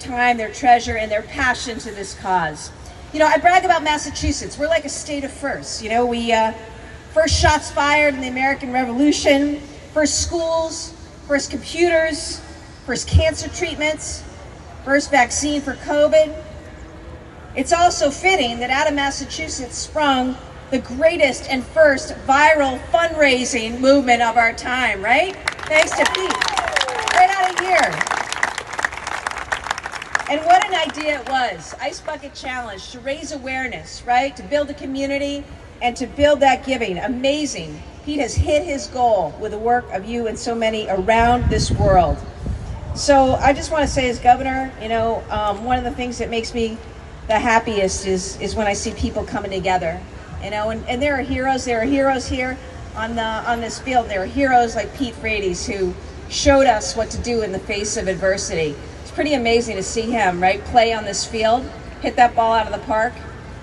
time, their treasure, and their passion to this cause. You know, I brag about Massachusetts. We're like a state of firsts. You know, we first shots fired in the American Revolution, first schools, first computers, first cancer treatments, first vaccine for COVID. It's also fitting that out of Massachusetts sprung the greatest and first viral fundraising movement of our time, right? Thanks to Pete, right out of here. And what an idea it was, Ice Bucket Challenge, to raise awareness, right? To build a community and to build that giving. Amazing. Pete has hit his goal with the work of you and so many around this world. So I just want to say, as governor, you know, one of the things that makes me the happiest is when I see people coming together, you know, and there are heroes here on this field. There are heroes like Pete Frates, who showed us what to do in the face of adversity. It's pretty amazing to see him, right, play on this field, hit that ball out of the park,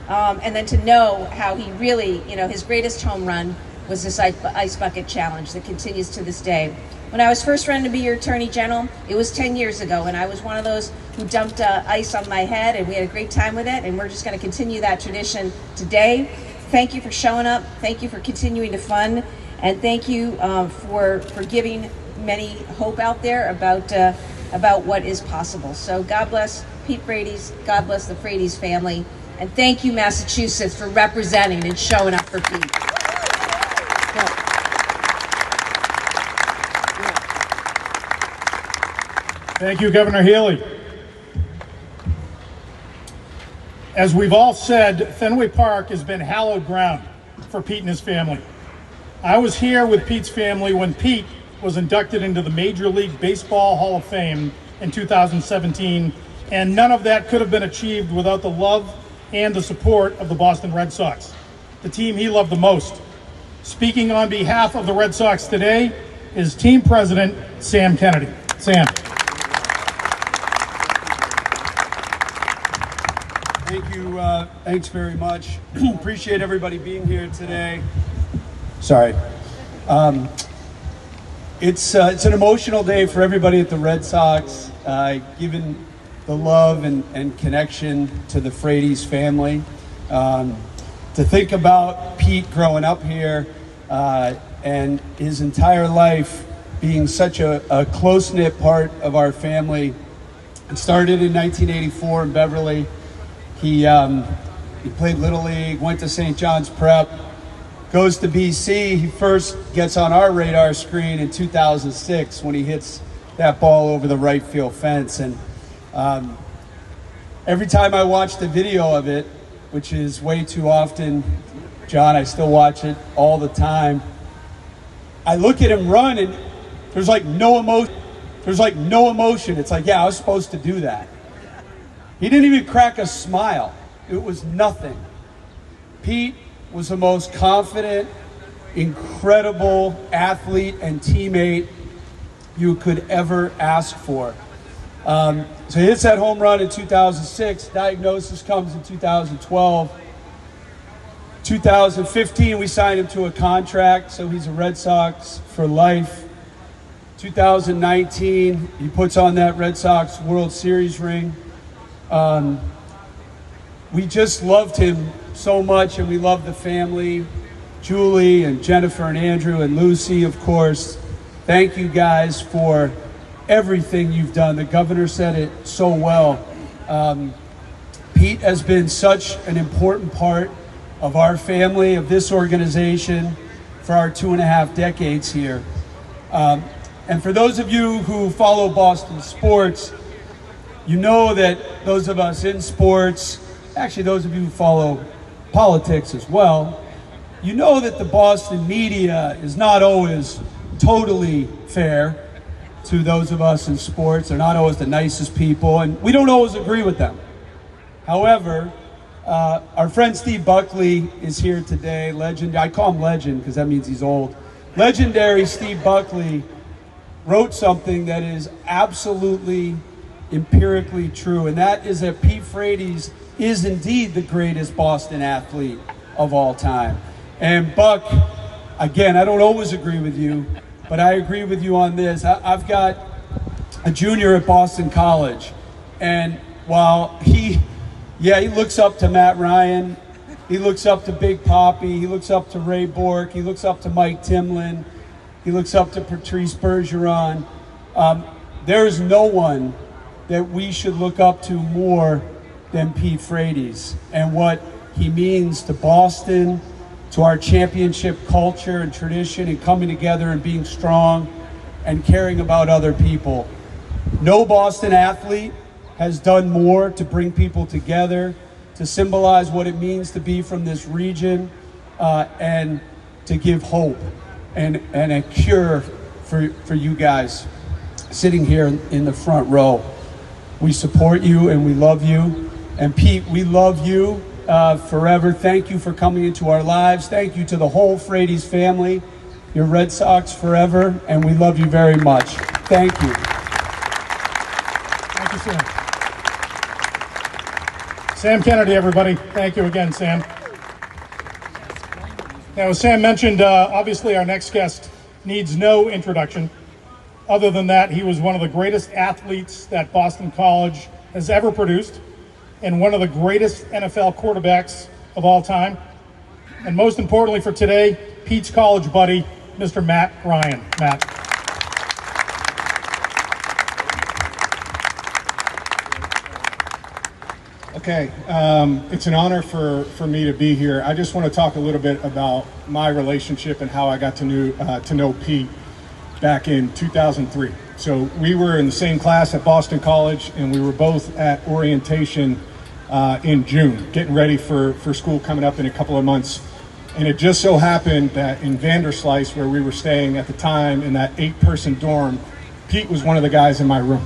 and then to know how he really, you know, his greatest home run was this Ice Bucket Challenge that continues to this day. When I was first running to be your Attorney General, it was 10 years ago, and I was one of those who dumped ice on my head, and we had a great time with it, and we're just going to continue that tradition today. Thank you for showing up. Thank you for continuing to fund, and thank you for giving many hope out there about what is possible. So God bless Pete Frates, God bless the Frates family, and thank you, Massachusetts, for representing and showing up for Pete. Thank you, Governor Healey. As we've all said, Fenway Park has been hallowed ground for Pete and his family. I was here with Pete's family when Pete was inducted into the Major League Baseball Hall of Fame in 2017, and none of that could have been achieved without the love and the support of the Boston Red Sox, the team he loved the most. Speaking on behalf of the Red Sox today is Team President Sam Kennedy. Sam. Thank you. Thanks very much. Appreciate everybody being here today. Sorry. It's an emotional day for everybody at the Red Sox, given the love and connection to the Frates family. To think about Pete growing up here and his entire life being such a close-knit part of our family. It started in 1984 in Beverly. He played Little League, went to St. John's Prep, goes to BC. He first gets on our radar screen in 2006 when he hits that ball over the right field fence. And every time I watch the video of it, which is way too often, John, I still watch it all the time, I look at him run and there's like no emotion. It's like, yeah, I was supposed to do that. He didn't even crack a smile. It was nothing. Pete was the most confident, incredible athlete and teammate you could ever ask for. So he hits that home run in 2006. Diagnosis comes in 2012. 2015, we signed him to a contract, so he's a Red Sox for life. 2019, he puts on that Red Sox World Series ring. We just loved him so much, and we loved the family, Julie and Jennifer and Andrew and Lucy, of course. Thank you guys for everything you've done. The governor said it so well. Pete has been such an important part of our family, of this organization, for our 2.5 decades here. And for those of you who follow Boston sports, you know that those of us in sports, actually those of you who follow politics as well, you know that the Boston media is not always totally fair to those of us in sports. They're not always the nicest people, and we don't always agree with them. However, our friend Steve Buckley is here today. I call him legend because that means he's old. Legendary Steve Buckley wrote something that is absolutely empirically true, and that is that Pete Frates is indeed the greatest Boston athlete of all time. And Buck, again, I don't always agree with you, but I agree with you on this. I've got a junior at Boston College, And while he looks up to Matt Ryan, he looks up to Big Papi, he looks up to Ray Bourque, he looks up to Mike Timlin, he looks up to Patrice Bergeron. There is no one that we should look up to more than Pete Frates and what he means to Boston, to our championship culture and tradition and coming together and being strong and caring about other people. No Boston athlete has done more to bring people together, to symbolize what it means to be from this region, and to give hope and a cure for you guys sitting here in the front row. We support you and we love you. And Pete, we love you forever. Thank you for coming into our lives. Thank you to the whole Frates family. You're Red Sox forever, and we love you very much. Thank you. Thank you, Sam. Sam Kennedy, everybody. Thank you again, Sam. Now, as Sam mentioned, obviously our next guest needs no introduction. Other than that, he was one of the greatest athletes that Boston College has ever produced, and one of the greatest NFL quarterbacks of all time. And most importantly for today, Pete's college buddy, Mr. Matt Ryan. Matt. Okay, it's an honor for me to be here. I just want to talk a little bit about my relationship and how I got to know Pete back in 2003. So we were in the same class at Boston College, and we were both at orientation in June, getting ready for school coming up in a couple of months. And it just so happened that in Vanderslice, where we were staying at the time, in that 8-person dorm, Pete was one of the guys in my room.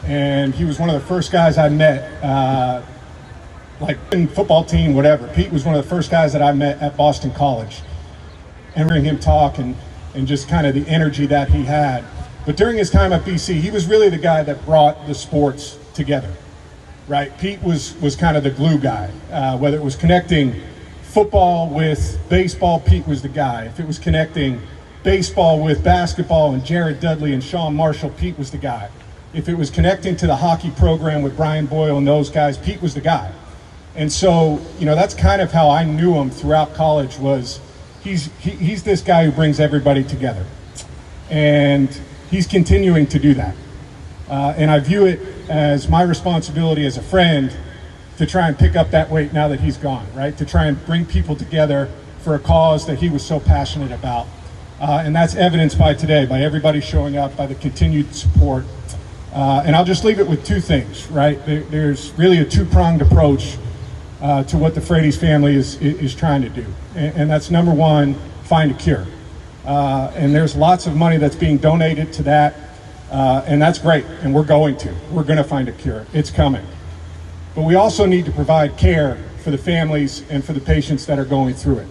And he was one of the first guys I met, like in football team, whatever. Pete was one of the first guys that I met at Boston College. And hearing him talk and just kind of the energy that he had. But during his time at BC, he was really the guy that brought the sports together, right? Pete was kind of the glue guy. Whether it was connecting football with baseball, Pete was the guy. If it was connecting baseball with basketball and Jared Dudley and Sean Marshall, Pete was the guy. If it was connecting to the hockey program with Brian Boyle and those guys, Pete was the guy. And so, you know, that's kind of how I knew him throughout college. Was he's this guy who brings everybody together, and he's continuing to do that. And I view it as my responsibility as a friend to try and pick up that weight now that he's gone, right? To try and bring people together for a cause that he was so passionate about. And that's evidenced by today, by everybody showing up, by the continued support. And I'll just leave it with two things, right? There's really a two-pronged approach to what the Frates family is trying to do. And that's number one, find a cure. And there's lots of money that's being donated to that. And that's great, and we're going to find a cure. It's coming. But we also need to provide care for the families and for the patients that are going through it.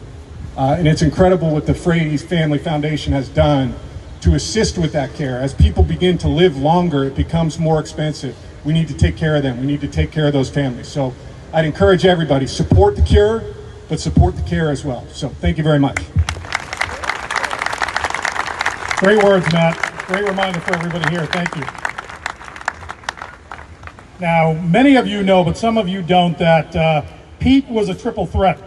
And it's incredible what the Frates Family Foundation has done to assist with that care. As people begin to live longer, it becomes more expensive. We need to take care of them. We need to take care of those families. So I'd encourage everybody, support the cure, but support the care as well. So thank you very much. Great words, Matt. Great reminder for everybody here. Thank you. Now, many of you know, but some of you don't, that Pete was a triple threat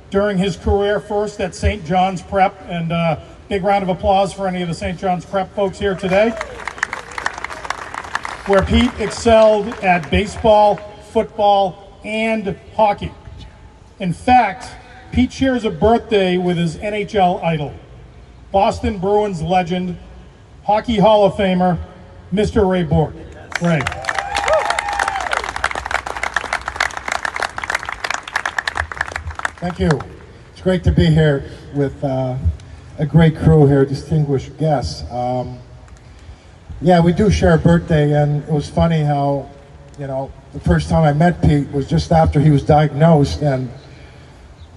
during his career, first at St. John's Prep, and big round of applause for any of the St. John's Prep folks here today, where Pete excelled at baseball, football, and hockey. In fact, Pete shares a birthday with his NHL idol, Boston Bruins legend, Hockey Hall of Famer, Mr. Ray Bourque. Ray. Thank you. It's great to be here with a great crew here, distinguished guests. Yeah, we do share a birthday, and it was funny how, you know, the first time I met Pete was just after he was diagnosed, and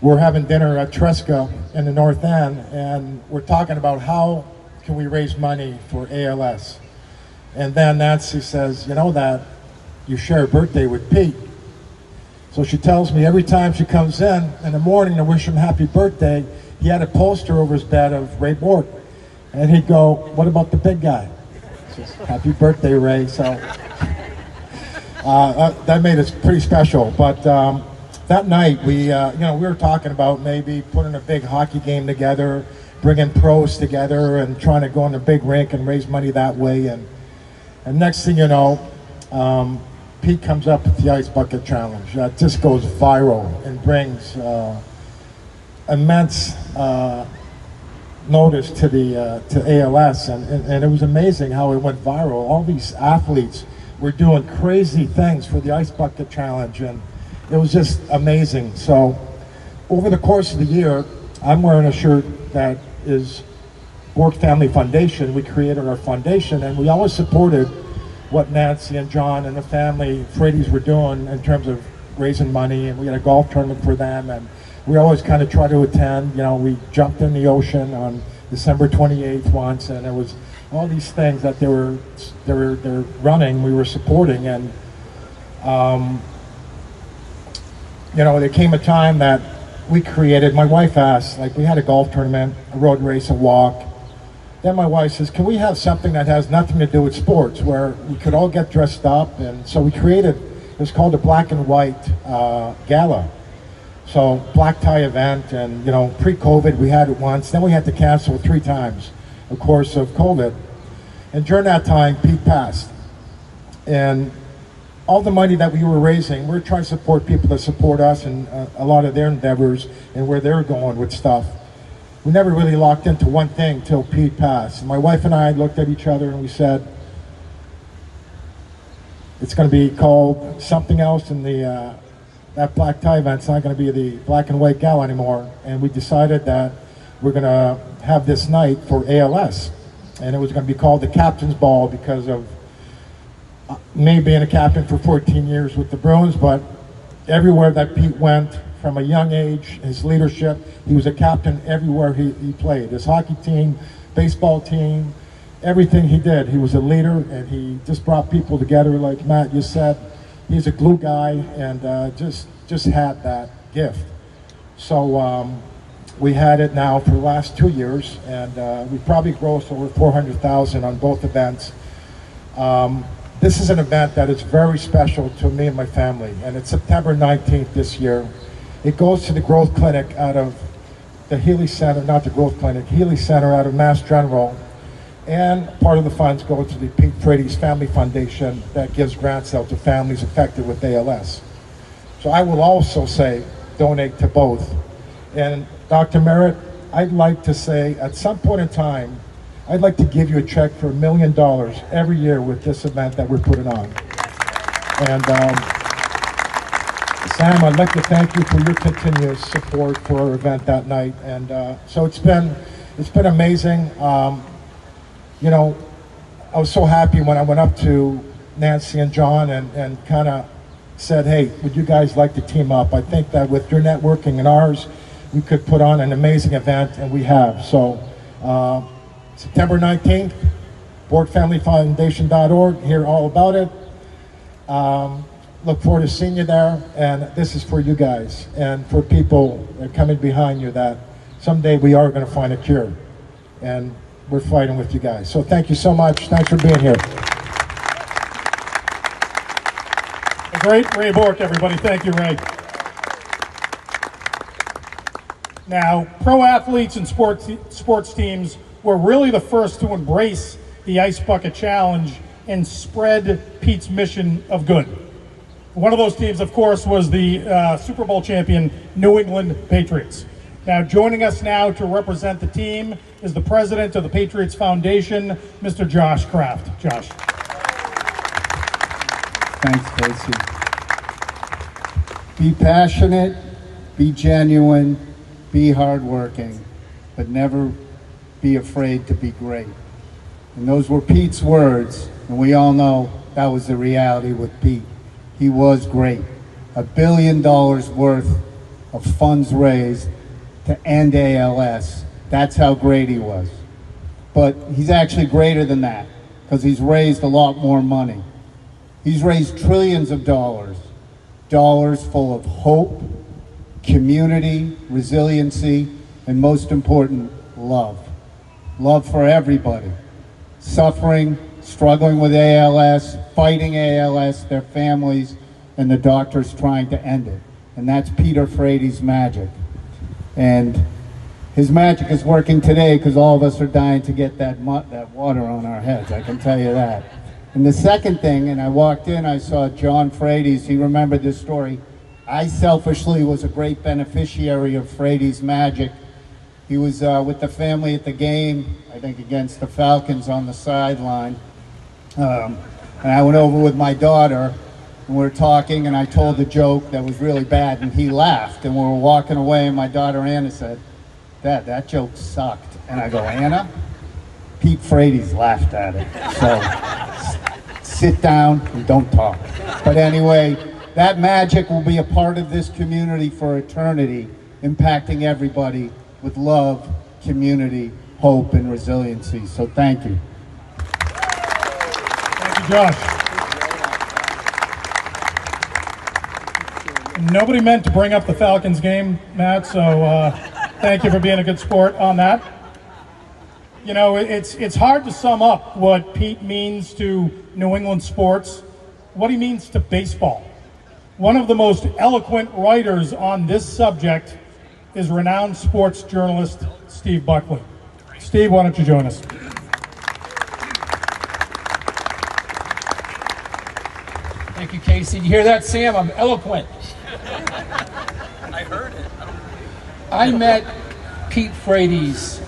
we're having dinner at Tresca in the North End, and we're talking about how can we raise money for ALS. And then Nancy says, you know that you share a birthday with Pete. So she tells me every time she comes in the morning to wish him happy birthday, he had a poster over his bed of Ray Bourque. And he'd go, what about the big guy? She says, happy birthday, Ray. So That made it pretty special. But that night, we were talking about maybe putting a big hockey game together, bringing pros together, and trying to go in the big rink and raise money that way. And next thing you know, Pete comes up with the Ice Bucket Challenge. That just goes viral and brings immense notice to ALS, and it was amazing how it went viral. All these athletes were doing crazy things for the Ice Bucket Challenge, and it was just amazing. So over the course of the year, I'm wearing a shirt that is Bourre Family Foundation. We created our foundation, and we always supported what Nancy and John and the family, Freddy's, were doing in terms of raising money, and we had a golf tournament for them, and we always kind of try to attend. You know, we jumped in the ocean on December 28th once, and it was all these things that they're running, we were supporting. And there came a time that we created, my wife asked, like, we had a golf tournament, a road race, a walk. Then my wife says, can we have something that has nothing to do with sports, where we could all get dressed up? And so we created, it was called the Black and White Gala. So black tie event, and pre-COVID we had it once, then we had to cancel it 3 times, of course, of COVID. And during that time, Pete passed. And all the money that we were raising, we're trying to support people that support us and a lot of their endeavors and where they're going with stuff. We never really locked into one thing till Pete passed. And my wife and I looked at each other and we said, it's going to be called something else, in the that black tie event's not going to be the Black and White Gala anymore. And we decided that we're going to have this night for ALS. And it was going to be called the Captain's Ball because of me being a captain for 14 years with the Bruins. But everywhere that Pete went, from a young age, his leadership, he was a captain everywhere he played. His hockey team, baseball team, everything he did, he was a leader, and he just brought people together. Like Matt, you said, he's a glue guy, and just had that gift. So we had it now for the last 2 years, and we probably grossed over $400,000 on both events. This is an event that is very special to me and my family, and it's September 19th this year. It goes to the Growth Clinic out of the Healey Center, not the Growth Clinic, Healey Center out of Mass General. And part of the funds go to the Pete Freddy's Family Foundation that gives grants out to families affected with ALS. So I will also say, donate to both. And Dr. Meritt, I'd like to say, at some point in time, I'd like to give you a check for $1 million every year with this event that we're putting on. And Sam, I'd like to thank you for your continuous support for our event that night. And so it's been amazing. I was so happy when I went up to Nancy and John and kind of said, hey, would you guys like to team up? I think that with your networking and ours, we could put on an amazing event, and we have. So September 19th, BourreFamilyFoundation.org, hear all about it. Look forward to seeing you there, and this is for you guys and for people that are coming behind you, that someday we are going to find a cure, and we're fighting with you guys. So thank you so much. Thanks for being here. The great Ray Bourque, everybody. Thank you, Ray. Now, pro athletes and sports teams were really the first to embrace the Ice Bucket Challenge and spread Pete's mission of good. One of those teams, of course, was the Super Bowl champion New England Patriots. Now, joining us now to represent the team is the president of the Patriots Foundation, Mr. Josh Kraft. Josh. Thanks, Casey. Be passionate, be genuine, be hardworking, but never be afraid to be great. And those were Pete's words, and we all know that was the reality with Pete. He was great. $1 billion worth of funds raised to end ALS. That's how great he was. But he's actually greater than that, because he's raised a lot more money. He's raised trillions of dollars full of hope, community, resiliency, and most important, love. Love for everybody. Suffering, struggling with ALS, fighting ALS, their families, and the doctors trying to end it. And that's Peter Frady's magic. And his magic is working today because all of us are dying to get that water on our heads, I can tell you that. And the second thing, and I walked in, I saw John Frady's, he remembered this story. I selfishly was a great beneficiary of Frady's magic. He was with the family at the game, I think against the Falcons on the sideline. And I went over with my daughter, and we were talking, and I told a joke that was really bad, and he laughed. And we were walking away, and my daughter Anna said, "Dad, that joke sucked." And I go, "Anna, Pete Frady's laughed at it. So sit down and don't talk." But anyway, that magic will be a part of this community for eternity, impacting everybody with love, community, hope, and resiliency. So thank you. Thank you, Josh. Nobody meant to bring up the Falcons game, Matt, so thank you for being a good sport on that. You know, it's hard to sum up what Pete means to New England sports, what he means to baseball. One of the most eloquent writers on this subject is renowned sports journalist Steve Buckley. Steve, why don't you join us? Thank you, Casey. You hear that, Sam? I'm eloquent. I heard it. I met Pete Frady's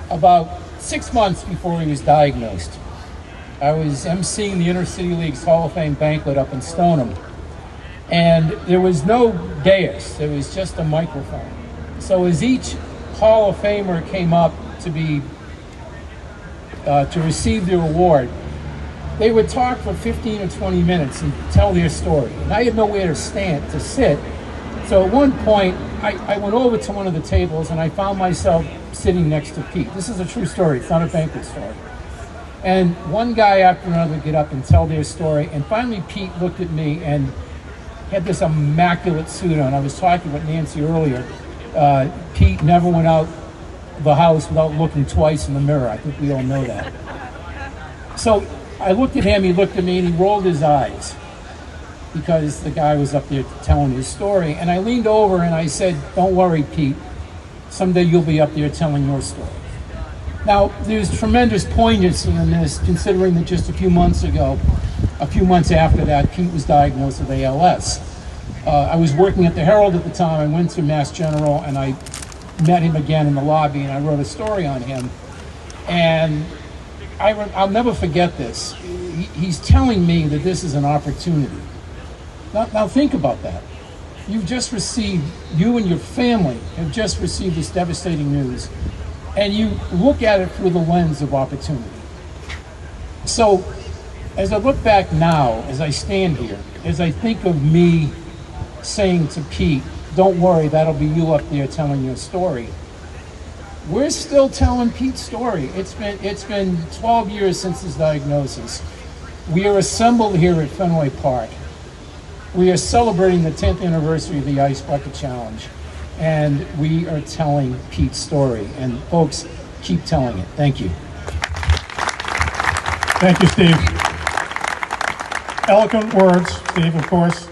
about 6 months before he was diagnosed. I was emceeing the Intercity League's Hall of Fame banquet up in Stoneham. And there was no dais, there was just a microphone. So as each Hall of Famer came up to receive their award, they would talk for 15 or 20 minutes and tell their story. And I had nowhere to sit. So at one point, I went over to one of the tables and I found myself sitting next to Pete. This is a true story, it's not a banquet story. And one guy after another would get up and tell their story, and finally Pete looked at me and had this immaculate suit on. I was talking with Nancy earlier. Pete never went out the house without looking twice in the mirror. I think we all know that. So I looked at him, he looked at me, and he rolled his eyes because the guy was up there telling his story. And I leaned over and I said, "Don't worry, Pete. Someday you'll be up there telling your story." Now, there's tremendous poignancy in this, considering that just a few months after that, Pete was diagnosed with ALS. I was working at the Herald at the time. I went to Mass General and I met him again in the lobby and I wrote a story on him. And I'll never forget this. He's telling me that this is an opportunity. Now think about that. You and your family have just received this devastating news, and you look at it through the lens of opportunity. So, as I look back now, as I stand here, as I think of me saying to Pete, "Don't worry, that'll be you up there telling your story," we're still telling Pete's story. It's been 12 years since his diagnosis. We are assembled here at Fenway Park. We are celebrating the 10th anniversary of the Ice Bucket Challenge, and we are telling Pete's story. And folks, keep telling it. Thank you. Thank you, Steve. Eloquent words, Steve, of course.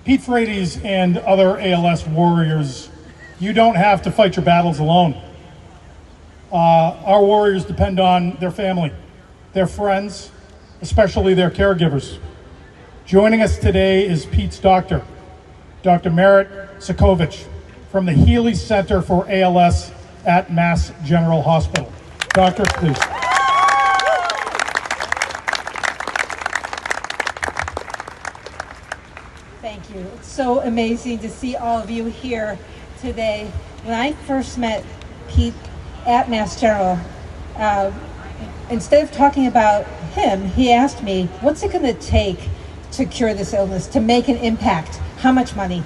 Pete Frady's and other ALS warriors, you don't have to fight your battles alone. Our warriors depend on their family, their friends, especially their caregivers. Joining us today is Pete's doctor, Dr. Meritt Sovic, from the Healey Center for ALS at Mass General Hospital. Doctor, please. Thank you. It's so amazing to see all of you here today. When I first met Pete at Mass General, instead of talking about him, he asked me, "What's it going to take to cure this illness, to make an impact? How much money?"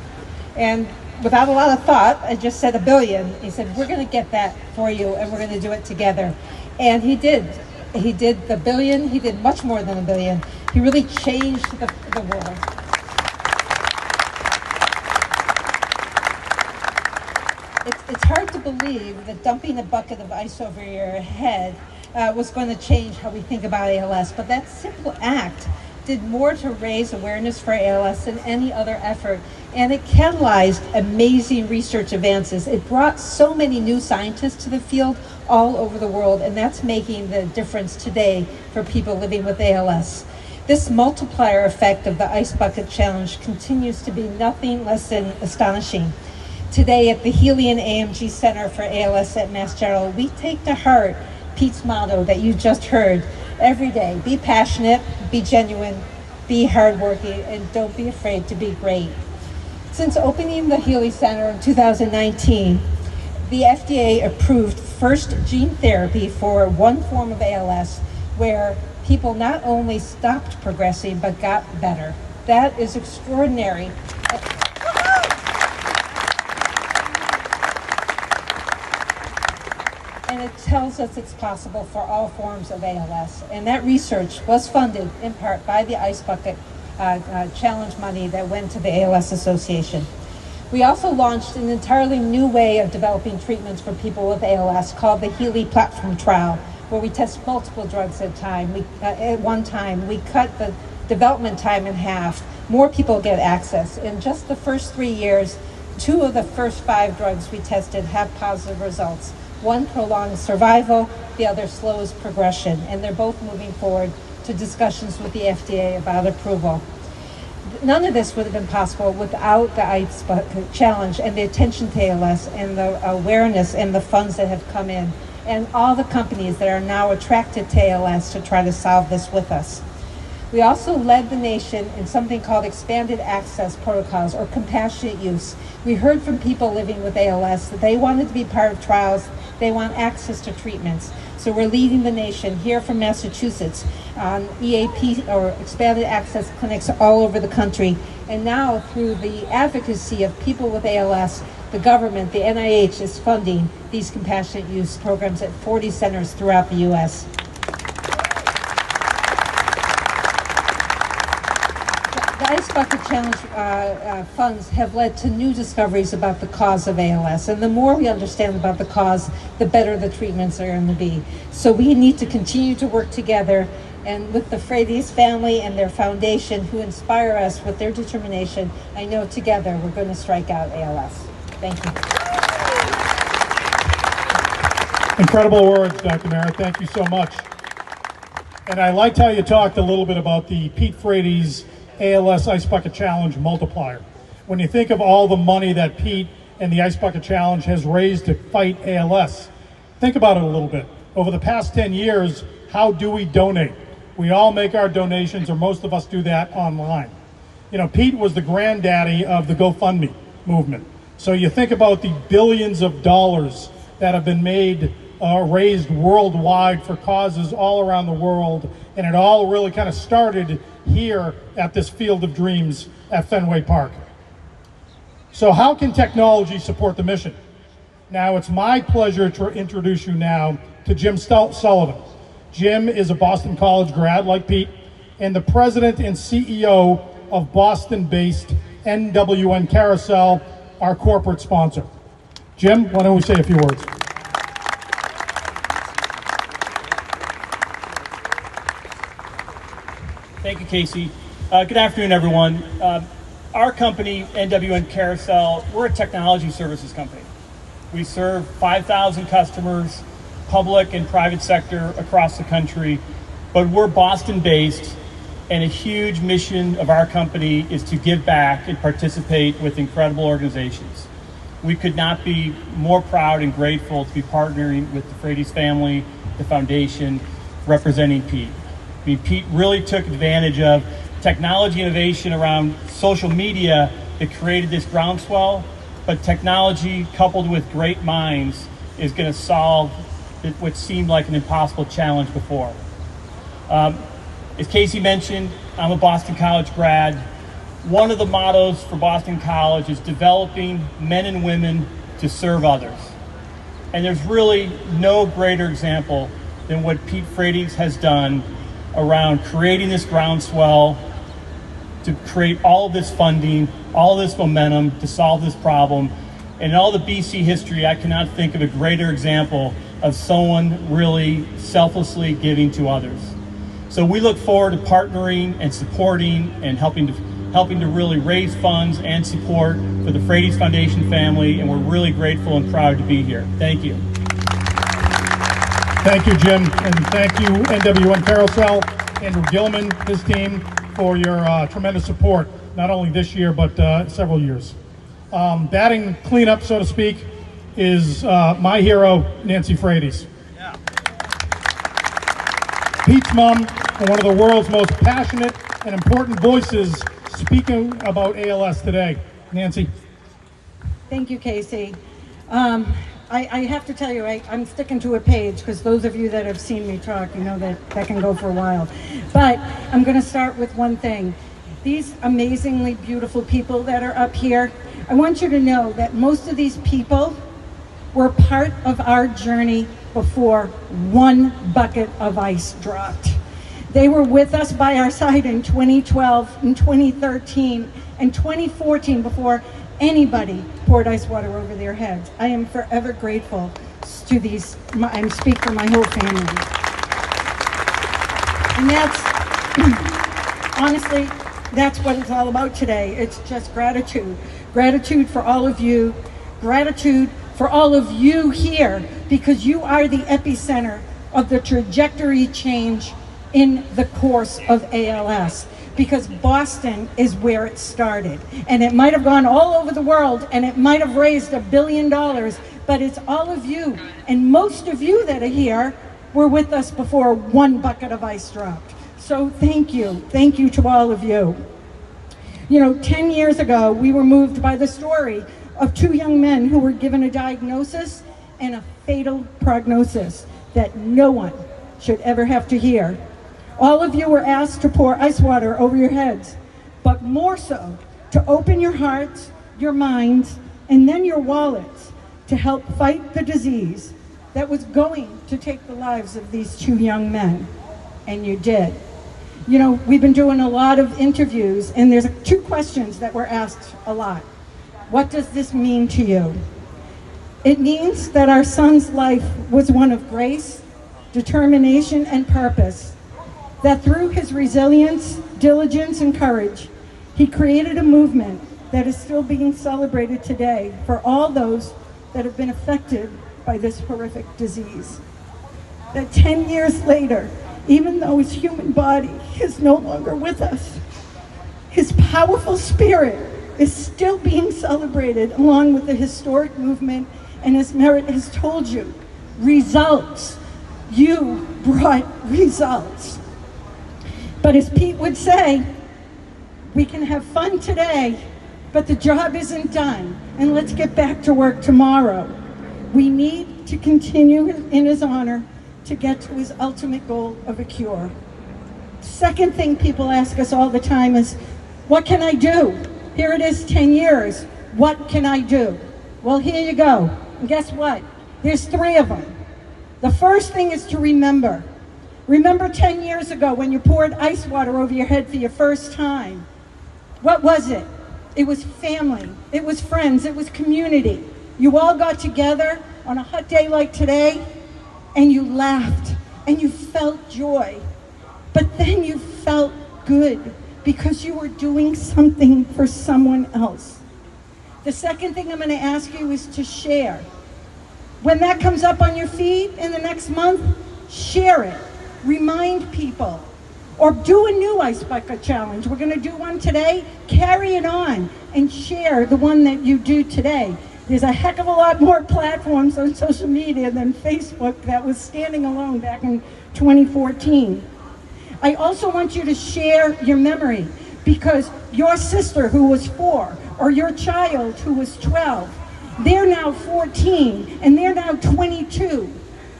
And without a lot of thought, I just said $1 billion. He said, "We're going to get that for you, and we're going to do it together." And he did. He did the $1 billion. He did much more than $1 billion. He really changed the world. It's hard to believe that dumping a bucket of ice over your head was going to change how we think about ALS, but that simple act did more to raise awareness for ALS than any other effort, and it catalyzed amazing research advances. It brought so many new scientists to the field all over the world, and that's making the difference today for people living with ALS. This multiplier effect of the Ice Bucket Challenge continues to be nothing less than astonishing. Today at the Healey and AMG Center for ALS at Mass General, we take to heart Pete's motto that you just heard every day: be passionate, be genuine, be hardworking, and don't be afraid to be great. Since opening the Healey Center in 2019, the FDA approved first gene therapy for one form of ALS where people not only stopped progressing but got better. That is extraordinary. And it tells us it's possible for all forms of ALS. And that research was funded in part by the Ice Bucket Challenge money that went to the ALS Association. We also launched an entirely new way of developing treatments for people with ALS called the Healey Platform Trial, where we test multiple drugs at one time. We cut the development time in half. More people get access. In just the first 3 years, 2 of the first 5 drugs we tested have positive results. One prolongs survival, the other slows progression, and they're both moving forward to discussions with the FDA about approval. None of this would have been possible without the Ice Bucket Challenge and the attention to ALS and the awareness and the funds that have come in, and all the companies that are now attracted to ALS to try to solve this with us. We also led the nation in something called expanded access protocols or compassionate use. We heard from people living with ALS that they wanted to be part of trials, they want access to treatments. So we're leading the nation here from Massachusetts on EAP or expanded access clinics all over the country. And now through the advocacy of people with ALS, the government, the NIH, is funding these compassionate use programs at 40 centers throughout the U.S. The Ice Bucket Challenge funds have led to new discoveries about the cause of ALS. And the more we understand about the cause, the better the treatments are going to be. So we need to continue to work together, and with the Frates family and their foundation who inspire us with their determination, I know together we're going to strike out ALS. Thank you. Incredible words, Dr. Meritt. Thank you so much. And I liked how you talked a little bit about the Pete Frates ALS Ice Bucket Challenge multiplier. When you think of all the money that Pete and the Ice Bucket Challenge has raised to fight ALS, think about it a little bit. Over the past 10 years, how do we donate? We all make our donations, or most of us do that online. You know, Pete was the granddaddy of the GoFundMe movement. So you think about the billions of dollars that have been raised worldwide for causes all around the world, and it all really kind of started here at this Field of Dreams at Fenway Park. So how can technology support the mission? Now it's my pleasure to introduce you now to Jim Sullivan. Jim is a Boston College grad like Pete, and the president and CEO of Boston-based NWN Carousel, our corporate sponsor. Jim, why don't we say a few words? Thank you, Casey. Good afternoon, everyone. Our company, NWN Carousel, we're a technology services company. We serve 5,000 customers, public and private sector across the country, but we're Boston-based, and a huge mission of our company is to give back and participate with incredible organizations. We could not be more proud and grateful to be partnering with the Frates family, the foundation, representing Pete. I mean, Pete really took advantage of technology innovation around social media that created this groundswell, but technology coupled with great minds is going to solve what seemed like an impossible challenge before. As Casey mentioned, I'm a Boston College grad. One of the mottos for Boston College is developing men and women to serve others. And there's really no greater example than what Pete Frates has done around creating this groundswell to create all of this funding, all of this momentum to solve this problem. And in all the BC history, I cannot think of a greater example of someone really selflessly giving to others. So we look forward to partnering and supporting and helping to really raise funds and support for the Frates Foundation family, and we're really grateful and proud to be here. Thank you. Thank you, Jim, and thank you, NWN Carousel, Andrew Gilman, his team, for your tremendous support, not only this year, but several years. Batting cleanup, so to speak, is my hero, Nancy Frates. Yeah. Pete's mom, and one of the world's most passionate and important voices speaking about ALS today. Nancy. Thank you, Casey. I have to tell you, I'm sticking to a page because those of you that have seen me talk, you know that can go for a while. But I'm going to start with one thing. These amazingly beautiful people that are up here, I want you to know that most of these people were part of our journey before one bucket of ice dropped. They were with us by our side in 2012, and 2013, and 2014 before anybody poured ice water over their heads. I am forever grateful to these, I speak for my whole family. And that's, honestly, that's what it's all about today. It's just gratitude. Gratitude for all of you. Gratitude for all of you here, because you are the epicenter of the trajectory change in the course of ALS. Because Boston is where it started. And it might have gone all over the world, and it might have raised $1 billion, but it's all of you. And most of you that are here were with us before one bucket of ice dropped. So thank you. Thank you to all of you. You know, 10 years ago, we were moved by the story of two young men who were given a diagnosis and a fatal prognosis that no one should ever have to hear. All of you were asked to pour ice water over your heads, but more so to open your hearts, your minds, and then your wallets to help fight the disease that was going to take the lives of these two young men. And you did. You know, we've been doing a lot of interviews, and there's two questions that were asked a lot. What does this mean to you? It means that our son's life was one of grace, determination, and purpose. That through his resilience, diligence, and courage, he created a movement that is still being celebrated today for all those that have been affected by this horrific disease. That 10 years later, even though his human body is no longer with us, his powerful spirit is still being celebrated along with the historic movement, and as Meritt has told you, results. You brought results. But as Pete would say, we can have fun today, but the job isn't done, and let's get back to work tomorrow. We need to continue in his honor to get to his ultimate goal of a cure. Second thing people ask us all the time is, what can I do? Here it is 10 years. What can I do? Well, here you go. And guess what? There's 3 of them. The first thing is to remember. Remember 10 years ago when you poured ice water over your head for your first time? What was it? It was family, it was friends, it was community. You all got together on a hot day like today, and you laughed, and you felt joy. But then you felt good because you were doing something for someone else. The second thing I'm going to ask you is to share. When that comes up on your feed in the next month, share it. Remind people, or do a new ice bucket challenge. We're going to do one today. Carry it on and share the one that you do today. There's a heck of a lot more platforms on social media than Facebook that was standing alone back in 2014. I also want you to share your memory, because your sister who was 4 or your child who was 12, they're now 14 and they're now 22.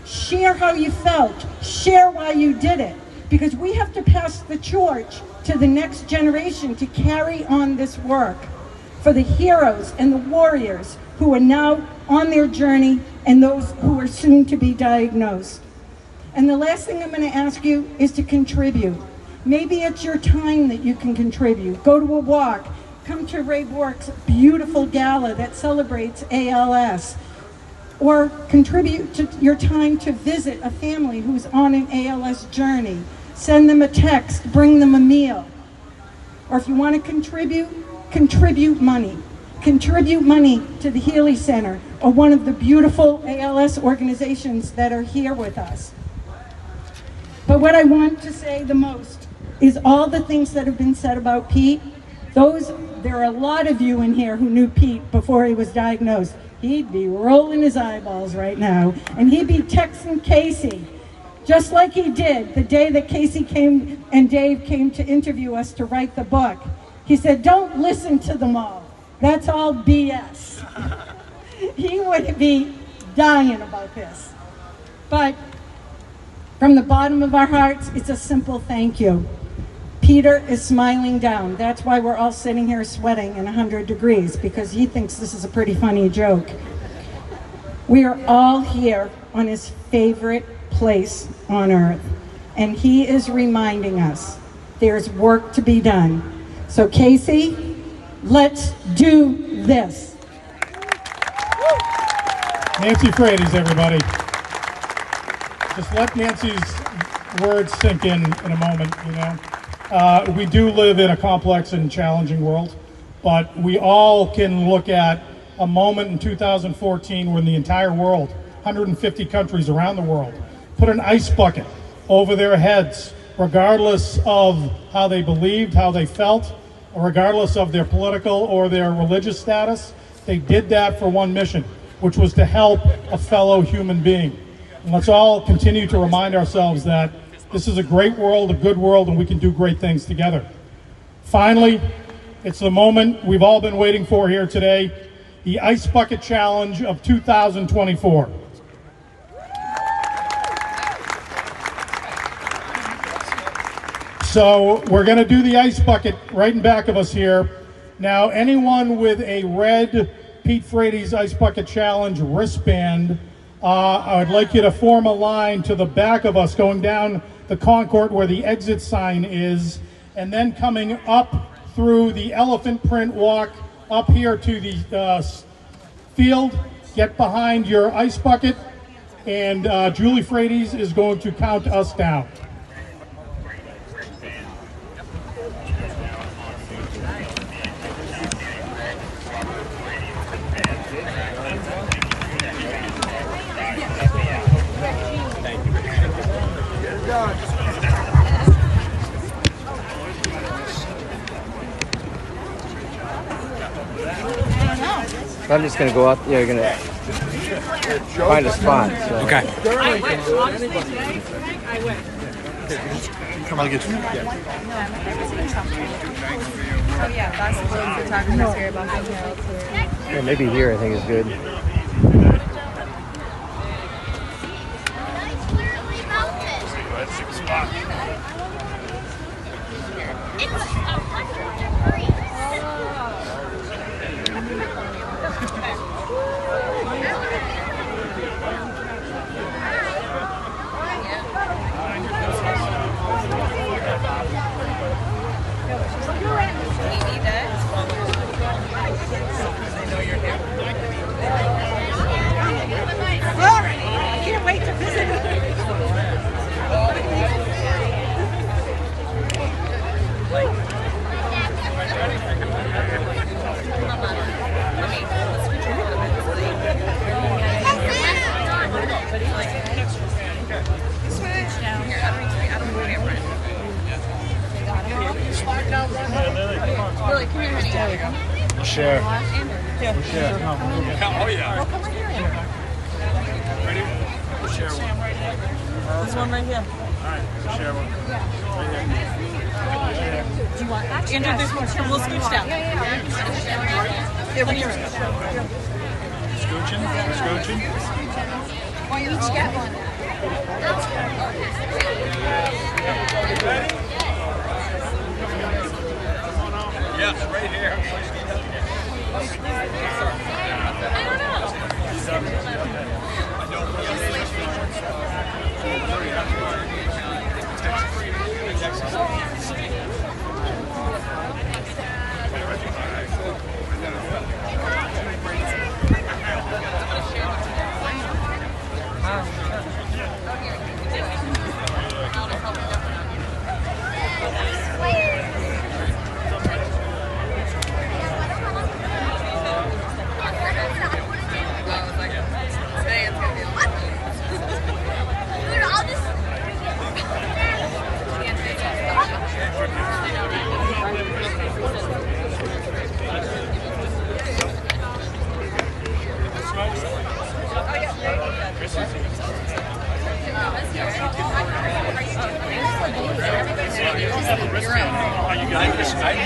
Share how you felt. Share why you did it. Because we have to pass the torch to the next generation to carry on this work for the heroes and the warriors who are now on their journey and those who are soon to be diagnosed. And the last thing I'm going to ask you is to contribute. Maybe it's your time that you can contribute. Go to a walk. Come to Ray Bork's beautiful gala that celebrates ALS. or contribute to your time to visit a family who's on an ALS journey. Send them a text, bring them a meal. Or if you want to contribute money. Contribute money to the Healey Center or one of the beautiful ALS organizations that are here with us. But what I want to say the most is all the things that have been said about Pete. There are a lot of you in here who knew Pete before he was diagnosed. He'd be rolling his eyeballs right now, and he'd be texting Casey, just like he did the day that Casey came and Dave came to interview us to write the book. He said, "Don't listen to them all. That's all BS." He would be dying about this. But from the bottom of our hearts, it's a simple thank you. Peter is smiling down. That's why we're all sitting here sweating in 100 degrees, because he thinks this is a pretty funny joke. We are all here on his favorite place on earth, and he is reminding us there's work to be done. So Casey, let's do this. Nancy Frates, everybody. Just let Nancy's words sink in a moment, you know. We do live in a complex and challenging world, but we all can look at a moment in 2014 when the entire world, 150 countries around the world, put an ice bucket over their heads, regardless of how they believed, how they felt, or regardless of their political or their religious status. They did that for one mission, which was to help a fellow human being. And let's all continue to remind ourselves that this is a great world, a good world, and we can do great things together. Finally, it's the moment we've all been waiting for here today, the Ice Bucket Challenge of 2024. So we're going to do the ice bucket right in back of us here. Now, anyone with a red Pete Frates Ice Bucket Challenge wristband, I would like you to form a line to the back of us going down the concourt where the exit sign is, and then coming up through the elephant print walk up here to the field. Get behind your ice bucket, and Julie Frates is going to count us down. I'm just gonna go out. Yeah, you're gonna find a spot. So. Okay. Come on, get you. Oh yeah, that's the photographer's here about the hill too. Yeah, maybe here I think is good. Share. Oh, yeah. Well, come right here. Ready? We'll share one. This one right here. All right, we'll share one. Right here. Do you want Andrew, this one here. We'll scooch down. Yeah. Here, we're here. Scooching? Scooching? Well, you each get one. Ready? Yes, right here. I don't know.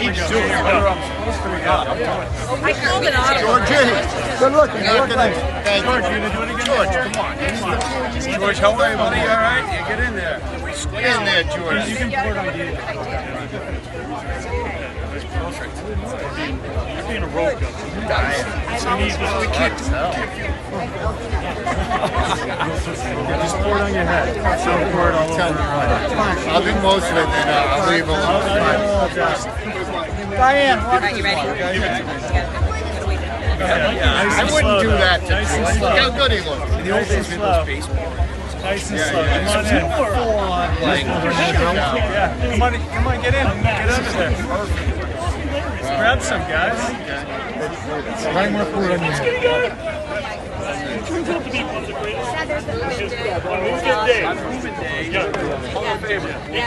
I called it auto. Good looking. George, you gonna do it again? George, come on. George, how are you, buddy? All right? You get in there. Get in there, George. You can pour it on you. That's perfect. You're being a road gun. We can't tell. Just pour it on your head. Don't pour it all over. I'll do most of it, then I'll leave alone. Diane, All right, you ready? I wouldn't do that to George. Look how good he looks. In the old days, we had those baseball. Nice and slow. Come on in. Like, Come on, get in. Get under there. Grab some, guys. Right more food on your head.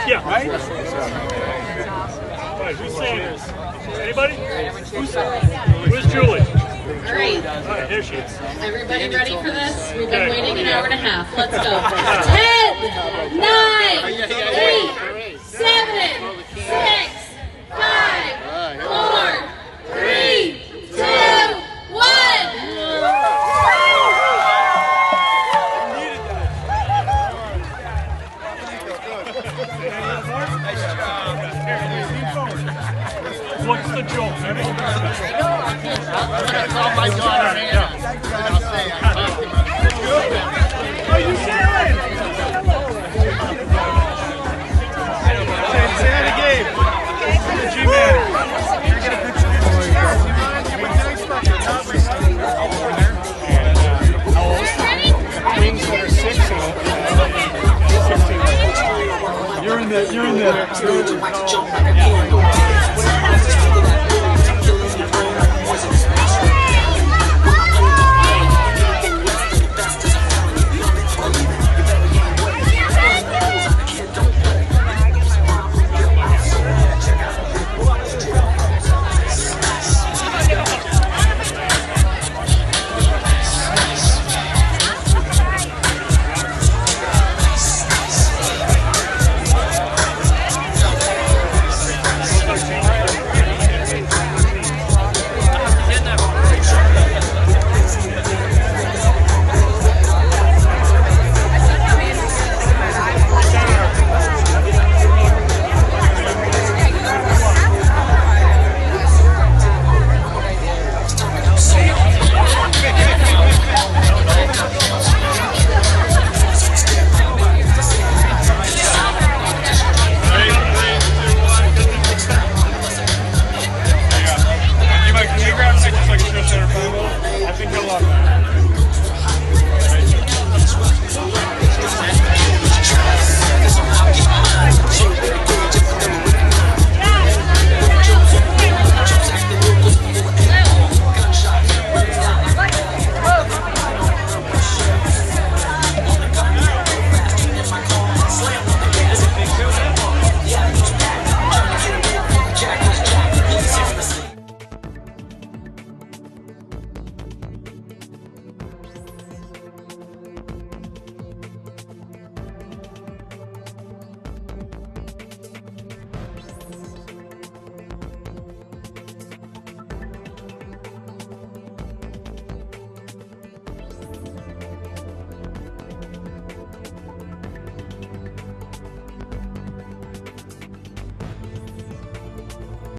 Yeah. Right? Who's saying this? Anybody? Who's Julie? Great. All right, here she is. Everybody ready for this? We've been waiting an hour and a half. Let's go. 10, 9, 8, 7, 6, 5, 4, 3, 2, 1. What's the joke? call my daughter Anna. I'll say I talked to her. Are you serious? Say hi to Gabe. G-Man. Can I get a picture? Wings that are 6 and 16. You're in the